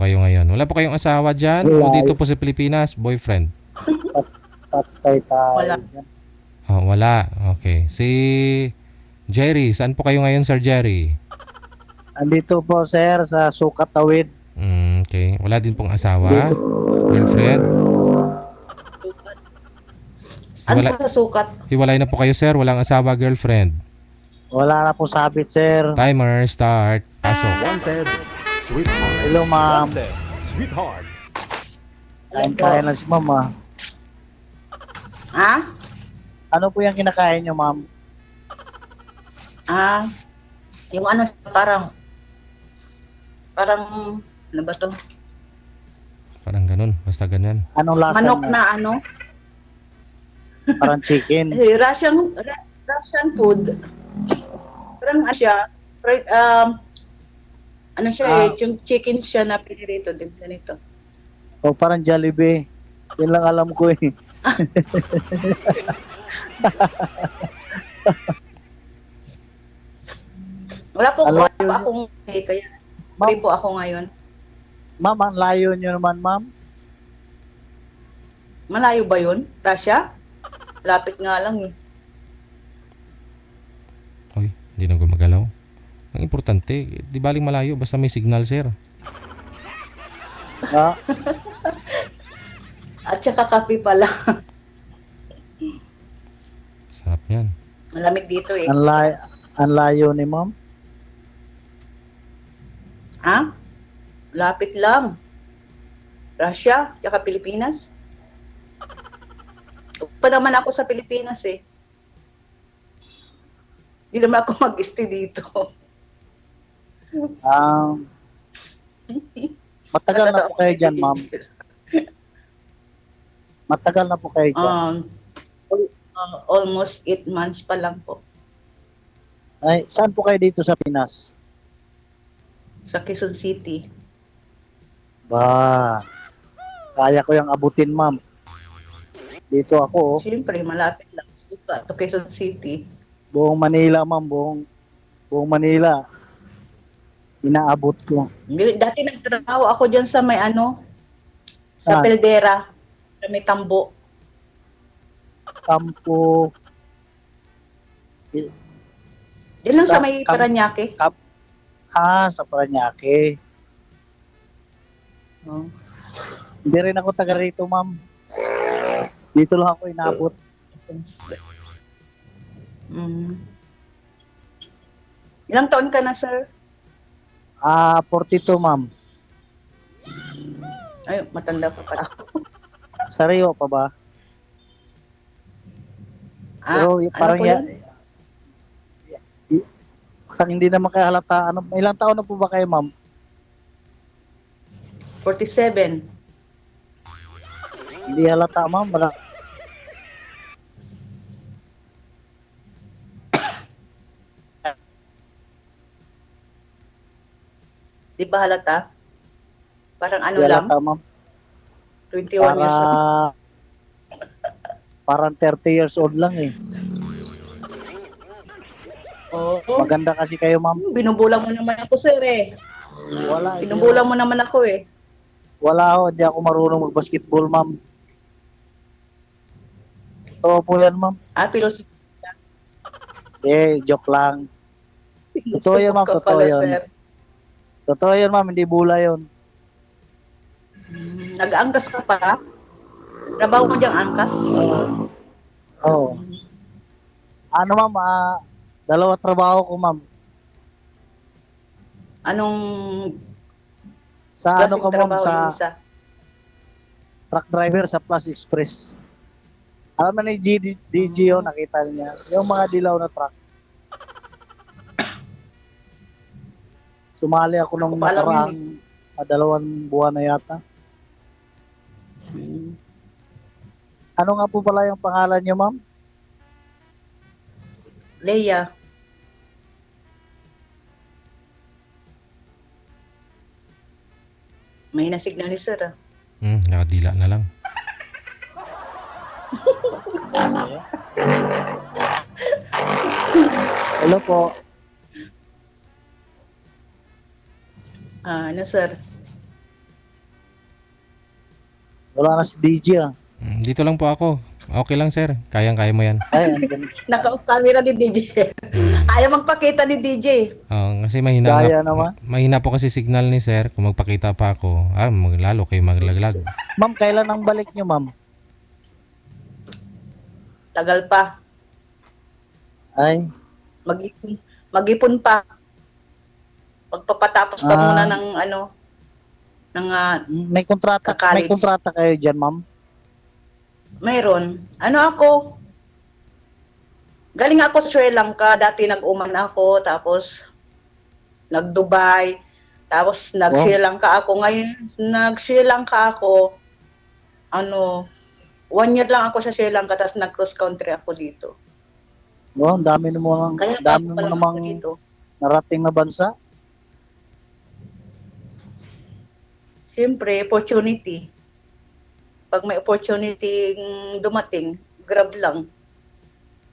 kayo ngayon? Wala po kayong asawa dyan? O Wala. dito po sa Pilipinas? Boyfriend? Patay tayo. Wala. Oh, wala. Okay. Si Jerry, saan po kayo ngayon, Sir Jerry? Andito po, sir, sa Sukat Tawid. Okay. Wala din pong asawa? Girlfriend? Ano Hiwalay, po sa sukat? hiwalay na po kayo, sir? Walang asawa, girlfriend? Wala na po sabit, sir. Timer, start. Pasok. Wanted, sweetheart. Hello, ma'am. Wanted, sweetheart. Kain-kain lang si ma'am, ah. Ha? Ano po yung kinakain nyo, ma'am? Yung ano, parang, ano ba to? Parang ganun. Basta ganyan. Anong lasa Manok niya? na ano? Parang chicken. Russian food. Parang ano siya, fried, ano siya yung chicken siya na pinirito din ganito. O parang Jollibee. Yun lang alam ko eh. Wala po Alam wala yun. po akong kaya Ma'am. free po ako ngayon. Ma'am, ang layo nyo naman, ma'am. Malayo ba yun? Russia? Lapit nga lang eh. Hoy, hindi na gumagalaw. Ang importante, di baling malayo. Basta may signal, sir. Ah, At saka kape pala. Sarap yan. Malamig dito eh. ang layo ni ma'am. Ha? Lapit lang. Russia, tsaka Pilipinas. Pa naman ako sa Pilipinas eh. Hindi naman ako mag-stay dito. Matagal na po kayo dyan, ma'am. Matagal na po kayo dyan. Almost 8 months pa lang po. Ay, saan po kayo dito sa Pinas? Sa Quezon City. Ba, kaya ko yung abutin, ma'am. Dito ako, oh. Siyempre, malapit lang. Sa Quezon City. Buong Manila, ma'am. Buong Manila. Inaabot ko. Dati nagtrabaho ako dyan sa may ano, sa Saan? Peldera, sa may Tambo. Kampo. Diyan lang sa Sa may Paranaque. Sa Paranaque. Oh. Hindi rin ako taga rito, ma'am. Dito lang ako inabot. Ilang taon ka na, sir? 42, ma'am. Ay, matanda pa pala ako. Sariwa pa ba? Pero parang po yun? parang hindi naman kaya halata. Ilang taon na po ba kayo, ma'am? 47. Hindi halata, ma'am. Di ba halata? Parang ano Hindi lang? halata, ma'am. 21 years old. Parang 30 years old lang eh. Oo. Maganda kasi kayo, ma'am. Binubulang mo naman ako, sir eh. Wala. Binubulang mo naman ako eh. Wala ho. Hindi ako marunong mag-basketball, ma'am. Totoo po yan, ma'am. Philosophy. Joke lang. Totoo yan, ma'am. Ka Totoo pala, yan. sir. Totoo yan, ma'am. Hindi bula yun. Nag-angkas ka pa? Trabaho mo diyang angkas? Oo. Ano, ma'am? Dalawa trabaho ko, ma'am. Anong Sa ano klaseng ka, ma'am? trabaho Sa yung isa? truck driver sa Plus Express. Alam mo ni DGO, nakita niya. Yung mga dilaw na truck. Sumali ako nung Ako pa alam nakaraang 2 buwan na yata. Ano nga po pala yung pangalan niyo, ma'am? Leia. May na-signal ni sir ah. Nakadila na lang. Hello po. Ano sir? Wala na si DJ ah. Dito lang po ako. Okay lang, sir. Kayang-kaya mo yan. Ay, andyan. Naka-camera ni DJ. Hmm. Ayaw magpakita ni DJ. Kasi mahina Gaya nga, naman. mahina po kasi signal ni sir. Kung magpakita pa ako, lalo kayo maglaglag. Ma'am, kailan ang balik nyo, ma'am? Tagal pa. Ay, Mag-ipon pa. Pagpapatapos pa Ah. muna ng may kontrata Kakalit. kayo diyan, ma'am? mayroon. Ako? Galing ako sa Sri Lanka. Dati nag-Oman ako. Tapos, nag-Dubai. Tapos, nag-Sri Lanka ako. Ngayon, nag-Sri Lanka ako. 1 year lang ako sa Sri Lanka. Tapos, nag-cross country ako dito. Oh, ang dami mo Kaya, dami mo pa lang namang ako dito. narating na bansa. Siyempre, opportunity. Pag may opportunity dumating, grab lang.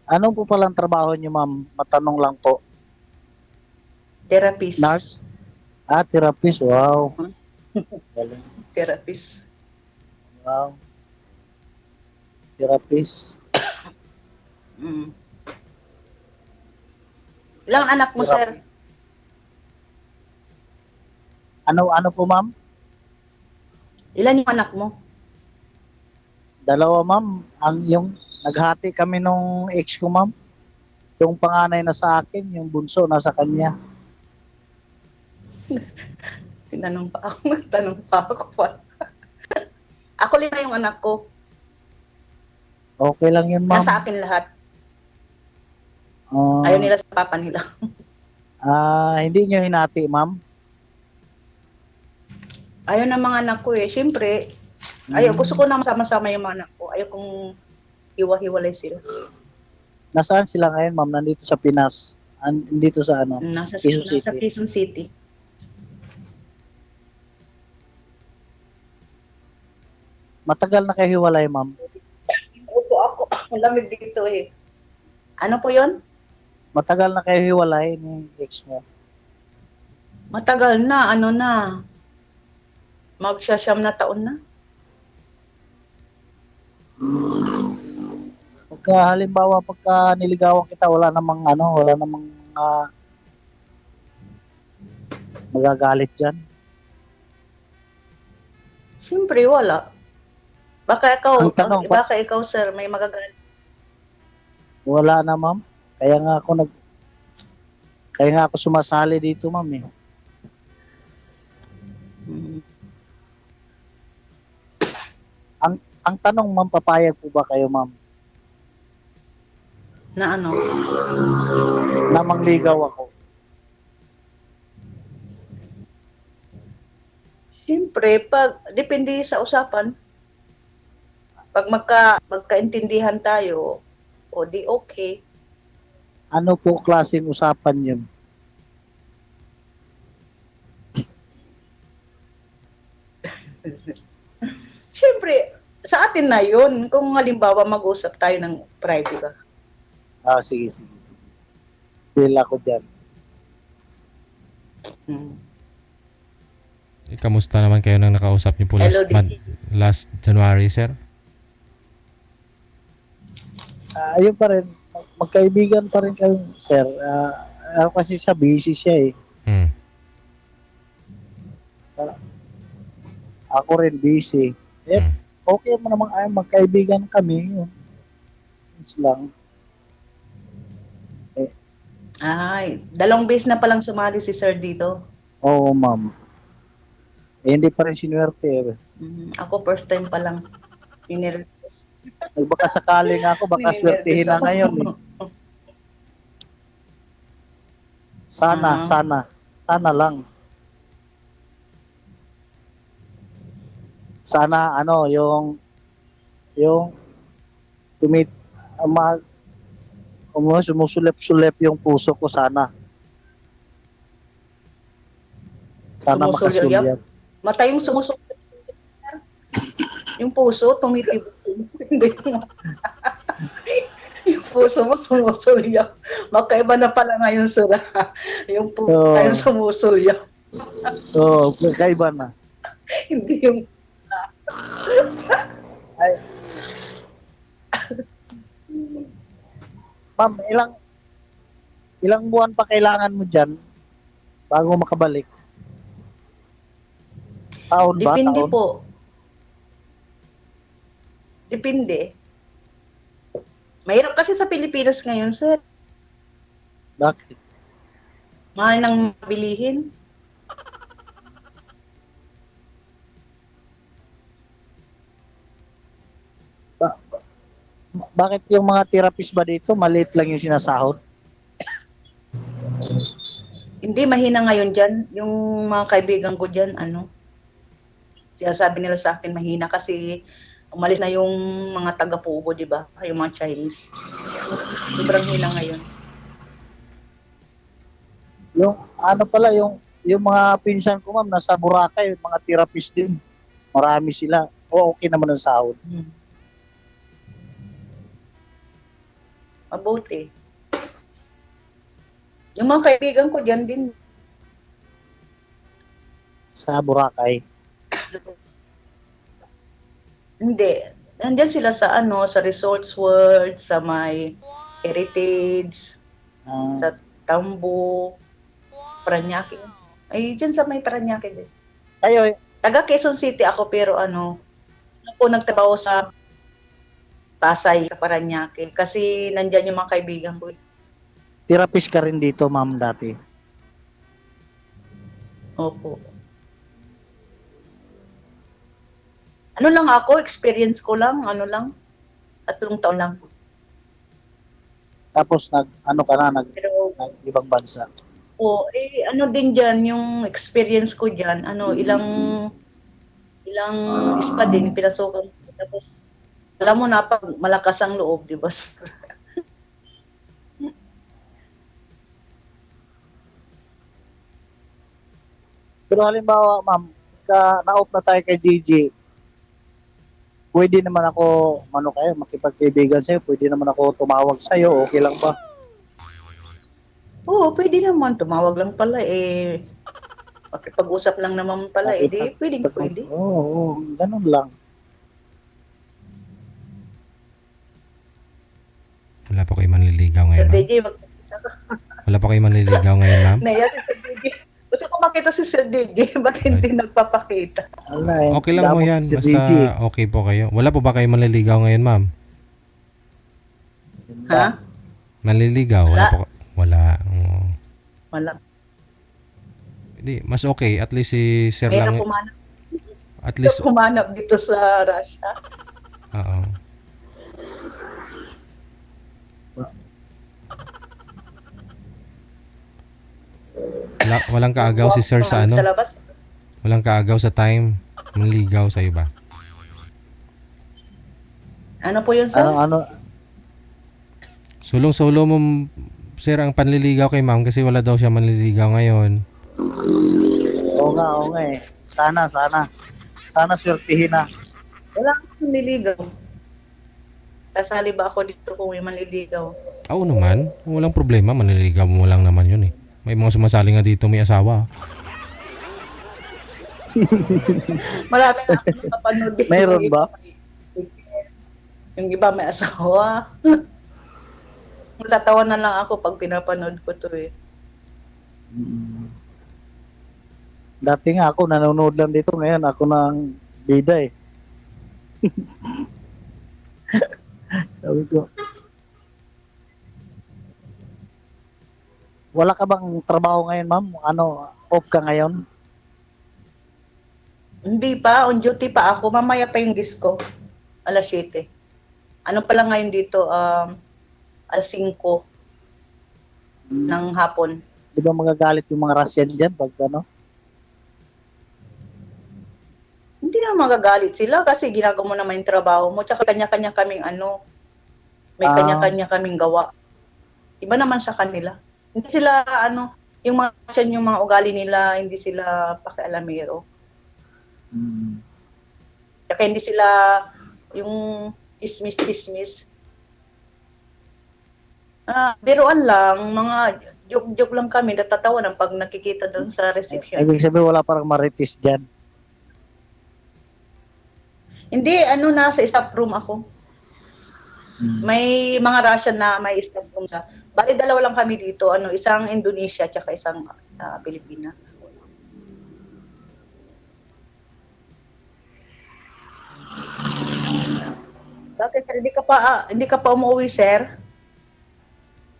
Ano po palang trabaho niyo, ma'am? Matanong lang po. Therapist. Nurse? Therapist. Wow. Galing. Therapist. Wow. Therapist. Mm. Ilang anak mo, sir? Ano po, ma'am? Ilan yung anak mo? 2, ma'am. Yung naghati kami nung ex ko, ma'am. Yung panganay na sa akin, yung bunso nasa kanya. Tinanong pa ako. Tanong pa ako. Ako 5 yung anak ko. Okay lang yun, ma'am. Nasa akin lahat. Ah, Ayaw nila sa papa nila. hindi nyo hinati, ma'am? Ayaw ng mga anak ko eh. Siyempre, gusto ko na sama-sama yung mga anak ko. Ayaw kong hiwa-hiwalay sila. Nasaan sila ngayon, ma'am? Nandito sa Pinas. Dito sa ano? Nasa Quezon Quezon City. Quezon City. Matagal na kayo hiwalay, ma'am? Upo ako. Lamig dito eh. Ano po yon? Matagal na kayo hiwalay ni ex mo? Matagal na. Magsasyam na taon na. Halimbawa, pagka niligawan kita, wala namang magagalit dyan. Siyempre, wala. Baka Ang tanong, ikaw, sir, may magagalit. Wala na, ma'am. Kaya nga ako sumasali dito, ma'am. Eh. Hmm. Ang tanong, ma'am, papayag po ba kayo, ma'am? Na ano? Na mangligaw ako. Siyempre, depende sa usapan. Pag magkaintindihan tayo, o di okay. Ano po klaseng usapan yun? Siyempre, sa atin na yun. Kung halimbawa mag-usap tayo ng private. Sige. Feel ako dyan. Hmm. Kamusta naman kayo nang nakausap niyo po Hello, last January, sir? Ayun pa rin. Magkaibigan pa rin kayo, sir. Kasi siya, busy siya eh. Hmm. Ako rin busy. Hmm. Okay mo naman magkaibigan kami. Yun lang. Ay, 2 beses na palang sumali si sir dito. Oo, ma'am. Hindi pa rin sinuwerte eh. Ako first time pa lang. Baka sakali nga ako, baka swertihin na ngayon eh. Sana lang. Sana yung sumusulip-sulip yung puso ko sana. Sana Sumusulip? makasulyap. Mata yung sumusulong. Yung puso, tumitibok. Hindi mo. Yung puso mo sumusulyaw. Magkaiba na pala ngayon sila. Yung puso Oo. tayo sumusulyaw. Oo, kaiba na. Hindi yung Ay, ma'am, ilang buwan pa kailangan mo dyan bago makabalik? Taon ba? Depende Taon? po. Depende. Mahirap kasi sa Pilipinas ngayon, sir. Bakit? Mahal nang bilihin. Bakit yung mga therapist ba dito, maliit lang yung sinasahod? Hindi, mahina ngayon dyan. Yung mga kaibigan ko dyan, sinasabi nila sa akin mahina kasi umalis na yung mga taga-Pugo, di ba? Yung mga Chinese. Sobrang hina ngayon. Yung ano pala, yung mga pinsan ko ma'am, nasa Boracay, mga therapist din. Marami sila. O okay naman ang sahod. Mabuti. Yung mga kaibigan ko dyan din. Sa Boracay. Hindi. Nandyan sila sa sa Resorts World, sa may Heritage, Ah, sa Tambo, Paranaque. Ay, dyan sa may Paranaque din. kayo, Taga Quezon City ako pero ako nagtrabaho sa Pasay, sa Paranaque. Kasi nandyan yung mga kaibigan ko. therapist ka rin dito ma'am dati. Opo. Ano lang ako, experience ko lang, 3 taon lang. Tapos ano ka na, Pero, ibang bansa. din dyan, yung experience ko dyan, ilang ispa din, pinasukan ko. Tapos, alam mo na, pag malakas ang loob, di ba? Pero halimbawa ma'am, na-off na tayo kay Gigi, pwede naman ako, makipagkaibigan sa'yo, pwede naman ako tumawag sa'yo, okay lang ba? Oo, pwede naman. Tumawag lang pala makipag-usap lang naman pala di pwede. Oo, ganun lang. Wala po kayo manliligaw ngayon, Sir ma'am? DJ, Wala po kayo manliligaw ngayon, ma'am? naiya si Sir DJ. Gusto ko makita si Sir DJ, ba't hindi nagpapakita? Wala eh. Okay lang po damot yan. si Basta Gigi. okay po kayo. Wala po ba kayo manliligaw ngayon, ma'am? Ha? Manliligaw? Wala Wala. po. Wala. Oo. Wala. Hindi, mas okay. At least si Sir lang. Mahirap kumanap. At least, Kumanap dito sa Russia. oo. Walang kaagaw si Sir sa Sa labas. Walang kaagaw sa time. Manligaw sa iba. Ano po yun, sir? Ano, Sulong-solo mo, Sir, ang panliligaw kay ma'am kasi wala daw siya manliligaw ngayon. oo nga eh. Sana. Sana swertihin na. Wala akong nililigaw. Kasali ba ako dito kung may manliligaw? Oo naman. Walang problema. Manliligaw mo lang naman yun eh. May mga sumasali nga dito may asawa. Marami na ako napapanood. Mayroon ba? Yung iba may asawa. Natatawa na lang ako pag pinapanood ko to eh. Dati nga ako nanonood lang dito, ngayon ako nang bida eh. Sabi ko, wala ka bang trabaho ngayon ma'am? Off ka ngayon? Hindi pa, on duty pa ako. Mamaya pa yung disco. Alas 7. Ano pa lang ngayon dito? Alas 5 ng hapon. Di ba magagalit yung mga Russian dyan pag Hindi na magagalit sila kasi ginagawa mo naman yung trabaho mo. Tsaka kanya-kanya kaming may kanya-kanya kaming gawa. Iba naman sa kanila. Hindi sila yung mga Russian, yung mga ugali nila, hindi sila pakialamero. Tsaka hindi sila yung dismiss. Biruan lang, mga joke-joke lang kami, natatawa ng pag nakikita doon sa reception. Ibig sabihin wala parang marites dyan. Hindi, ano, nasa staff room ako. May mga Russian na may staff room sa. Bali, dalawa lang kami dito. Ano, isang Indonesia tsaka isang Pilipina. Bakit, sir? Hindi ka pa umuwi, sir?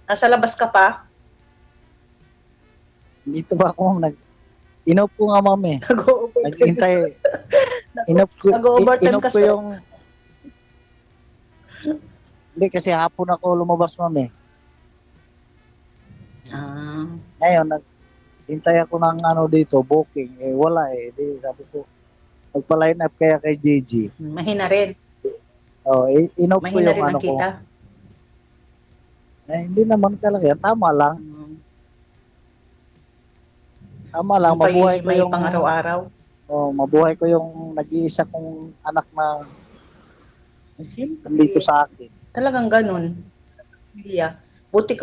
Nasa labas ka pa? Dito ba ako, ma'am? Inop ko nga, ma'am eh. Nag-overtime. Naghintay. Nag-overtime Inop ka, ko sir. yung... Hindi, kasi hapon ako lumabas, ma'am eh. Ah, Ngayon, naghintay ako ng ano dito, booking. Eh, wala eh. Di, sabi ko, magpa-line up kaya kay JG. mahina rin. Oh, inop ko Mahina yung rin ano ang ko. kita. Eh, hindi naman talaga. Tama lang. Tama lang. Mabuhay ko May yung... pang-araw-araw. Oh, mabuhay ko yung nag-iisa kong anak na Siyempre, nandito sa akin. talagang ganun. Pamilya. Buti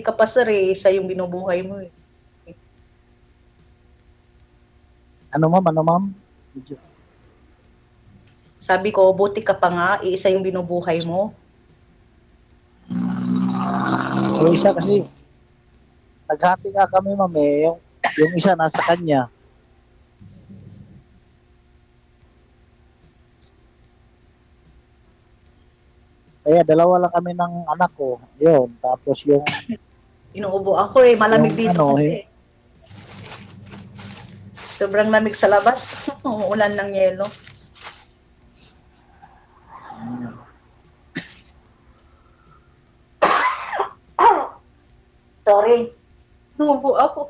ka pa, sir, eh. Isa yung binubuhay mo, eh. Ano, ma'am? Ano, ma'am? Sabi ko, buti ka pa nga, isa yung binubuhay mo. Yung isa kasi, naghati nga kami, ma'am eh. Yung isa nasa kanya. Kaya dalawa lang kami ng anak ko. Yun. Tapos yung Inuubo ako, eh. Malamig Yung dito ano, kasi. Sobrang lamig sa labas. Umuulan ng yelo. Sorry. Inuubo ako.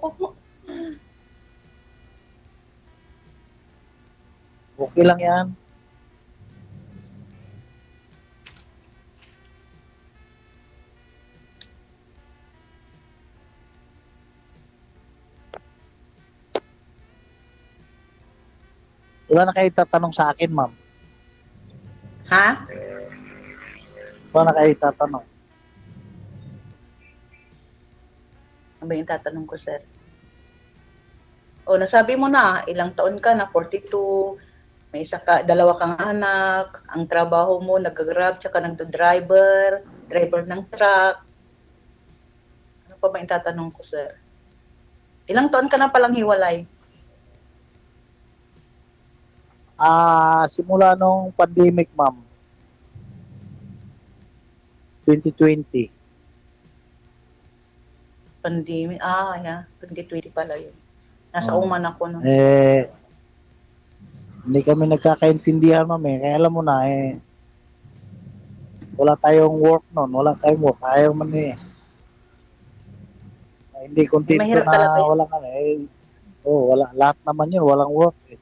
okay lang yan. Wala na kayo tatanong sa akin, ma'am. Ha? Wala na kayo tatanong. Ano ba yung tatanong ko, sir? O, nasabi mo na, ilang taon ka na, 42, may dalawa kang anak, ang trabaho mo, nag-grab, tsaka nagdo-driver, driver ng truck. Ano pa ba yung tatanong ko, sir? Ilang taon ka na palang hiwalay? Simula nung pandemic, ma'am. 2020. Pandemic, yeah, 2020 pala yun. Nasa Oh. Oman ako nun. Eh, hindi kami nagkakaintindihan, ma'am eh. Kaya alam mo na eh, wala tayong work noon. Wala tayong work. Ayaw man eh. Hindi kontento Mahirap na talaga yun. wala ka na eh. Oh, wala. Lahat naman yun. Walang work eh.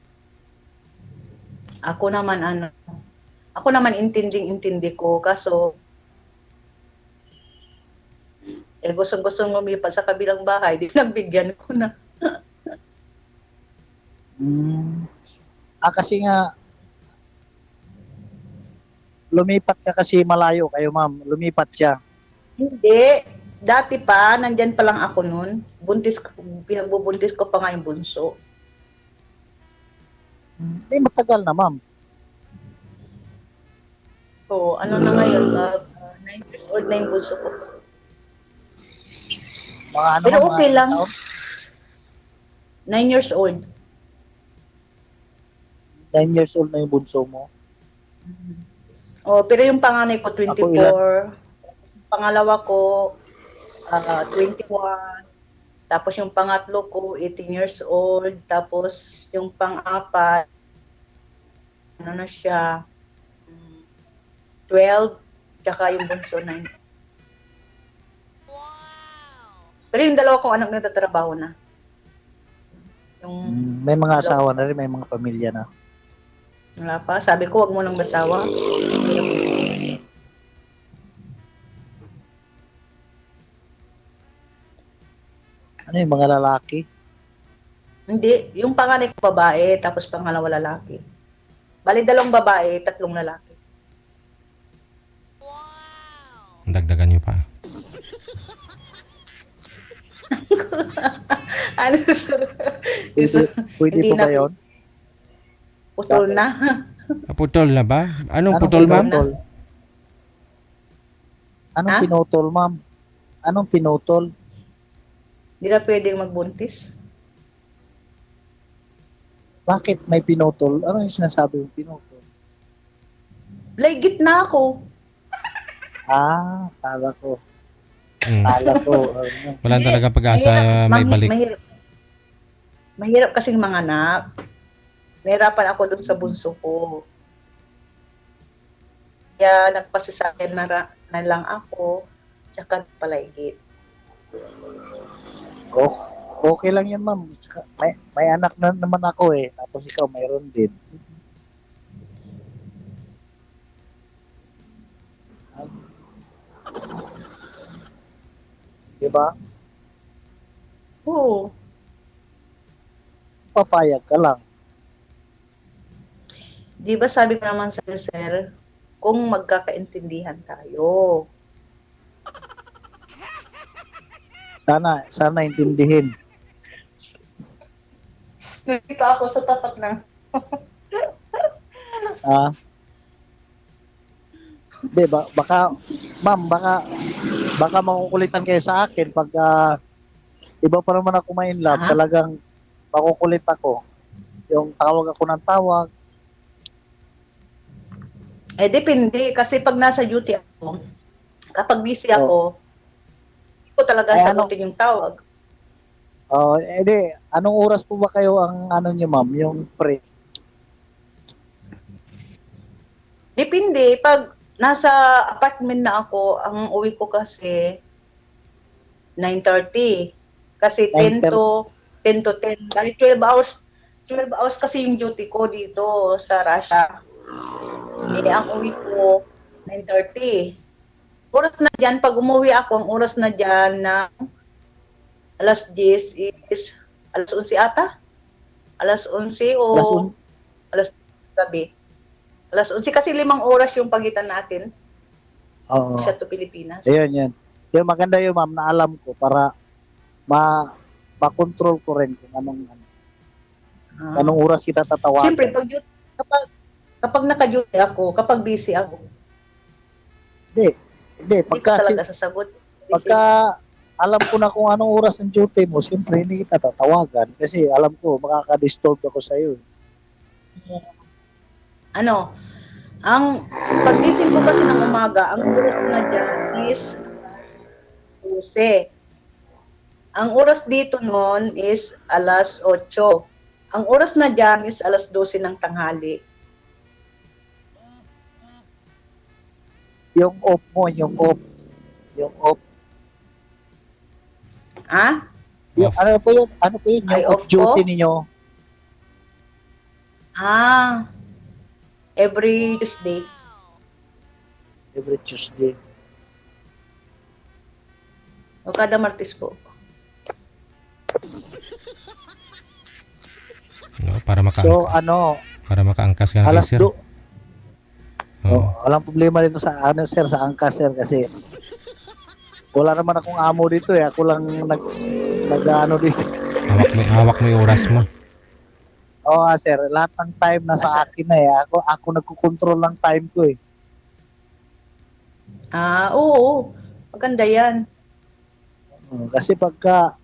Ako naman intinding-intindi ko, kaso gusto lumipat sa kabilang bahay, di nagbigyan ko na. Kasi nga, lumipat ka kasi malayo kayo, ma'am. Lumipat siya. Hindi. Dati pa, nandyan pa lang ako nun. Pinagbubuntis ko pa nga yung bunso. Hindi matagal na, ma'am. So, ano na ngayon, 9 years old na yung bunso ko. Mga ano, Pero ma'am, okay mga lang. taon? 9 years old. 9 years old na yung bunso mo. Oh, pero yung panganay ko, 24. Ako ilan? Pangalawa ko, 21. Tapos yung pangatlo ko, 18 years old. Tapos yung pang-apat, ano na siya, 12. Tsaka yung bunso, 9. Pero yung dalawa kong anak nagtatrabaho na. Yung May mga asawa na rin, may mga pamilya na. wala pa. Sabi ko, wag mo nang masawa. Ano yung mga lalaki? Hindi. Yung panganay ko babae, tapos pangalawa lalaki. Bali, 2 babae, 3 lalaki. Dagdagan nyo pa. Ano, sir? Pwede Hindi po ba na- yun? Putol na. Naputol na ba? Anong Anong putol, ma'am? pinutol? Anong Ha? pinutol, ma'am? Anong pinutol? Hindi na pwedeng magbuntis. Bakit may pinutol? Ano yung sinasabi yung pinutol? Laigit na ako. Kala ko. Mm. Kala ko. Ano. Wala Hindi, talaga pag-asa may balik. Mahirap kasing manganak. Nahirapan ako dun sa bunso ko. Kaya nagpasisakin na lang ako, tsaka palaigit. Okay lang yan, ma'am. Tsaka may anak na naman ako eh. Tapos ikaw mayroon din. Diba? Oo. Papayag ka lang. Di ba sabi ko naman sa sir, kung magkakaintindihan tayo. Sana intindihin. Nandito ako sa tapat ng... Ah. Di ba, baka, ma'am, baka makukulitan kayo sa akin pag iba pa naman ako ma-in love, Ah? talagang makukulit ako. Yung tawag ako ng tawag, Eh, depende. Kasi pag nasa duty ako, kapag busy ako, hindi ko talaga Ay, sagutin yung tawag. edi, anong oras po ba kayo ang ano niyo, ma'am, yung pre? Depende. Pag nasa apartment na ako, ang uwi ko kasi 9:30. Kasi 10 to 10. Dahil 12 hours, 12 hours kasi yung duty ko dito sa Russia. Eh, ang uwi ko 9:30. Oras na dyan, pag umuwi ako, ang oras na dyan na alas 10 is alas 11 ata? Alas 11 o Alas un- alas gabi? Alas 11 kasi 5 oras yung pagitan natin Oo. sa to Pilipinas. Ayun, yan. Yung maganda yun, ma'am, na alam ko para ma-control ko rin kung Ah. anong oras kita tatawagan. Siyempre, kapag naka-duty ako, kapag busy ako, Hindi, hindi ko pagka, talaga sasagot. pagka alam ko na kung anong oras ng duty mo, siyempre hindi kita tatawagan kasi alam ko makaka-disturb ako sa iyo. Ano, ang pagising ko kasi ng umaga, ang oras na dyan is 12. Ang oras dito noon is alas 8. Ang oras na dyan is alas 12 ng tanghali. Yung off mo, yung off. Ha? Yung, Off. ano po yun? Yung Ay, off off duty po? ninyo. Every Tuesday. Every Tuesday. O kada Martes po. No, para So, para makaangkas ka na kay alas sir. do. Oo. Walang problema dito sa sir, sa angkas sir kasi wala naman akong amo dito eh. Ako lang nag dito. Hawak mo yung oras mo. Oo, sir, lahat ng time nasa akin na eh. Ako nagko-control ng time ko eh. Oo. Maganda yan. Kasi pagka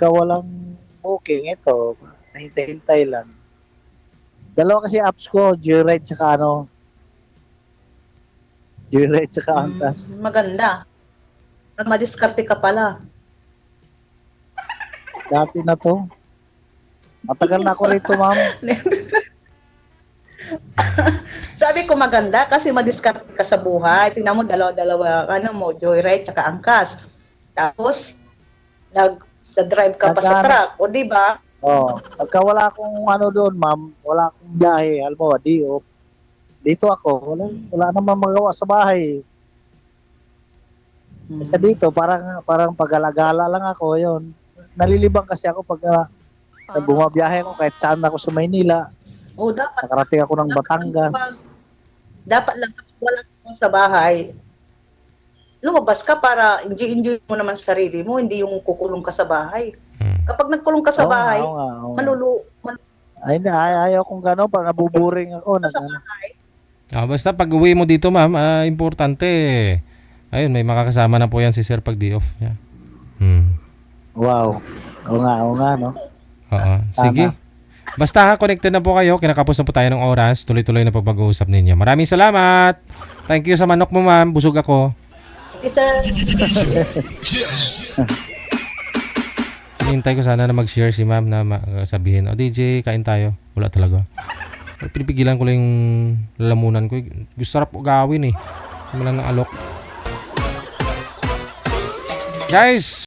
walang booking, ito, hintay-hintay lang. Dalawa kasi apps ko, Joyride tsaka Joyride tsaka Angkas. Maganda. Madiskarte ka pala. Dati na to. Matagal na ako rito, ma'am. Sabi ko maganda kasi madiskarte ka sa buhay. Tingnan mo, dalawa-dalawa, Joyride tsaka Angkas. Tapos, nag-drive ka pa sa truck. O, di ba? Pagka wala akong doon, ma'am, wala akong biyahe, alam mo, dito ako, wala namang magawa sa bahay. Sa dito, parang pag-alagala lang ako, yun. Nalilibang kasi ako pag bumabiyahe ako kahit saan ako sa Maynila. O, dapat. Nakarating ako ng Batangas. Dapat lang kapag wala ka sa bahay, lumabas ka para enjoy mo naman sa sarili mo, hindi yung kukulong ka sa bahay. Kapag nagkulong ka sa bahay, malulu Ay, hindi, ayaw kong gano'n. Pag nabuburing ako, ano. Basta pag uwi mo dito, ma'am, importante. Ayun, may makakasama na po yan si Sir pag di off niya. Wow. Oo nga, no? Oo. Sige. Basta connected na po kayo. Kinakapos na po tayo ng oras. Tuloy-tuloy na po pag-uusap ninyo. Maraming salamat. Thank you sa manok mo, ma'am. Busog ako. Isa, Hinihintay ko sana na mag-share si ma'am na sabihin, DJ, kain tayo. Wala talaga. Pinipigilan ko lang yung lalamunan ko. Gusto sarap gawin eh. Wala ng alok. Guys!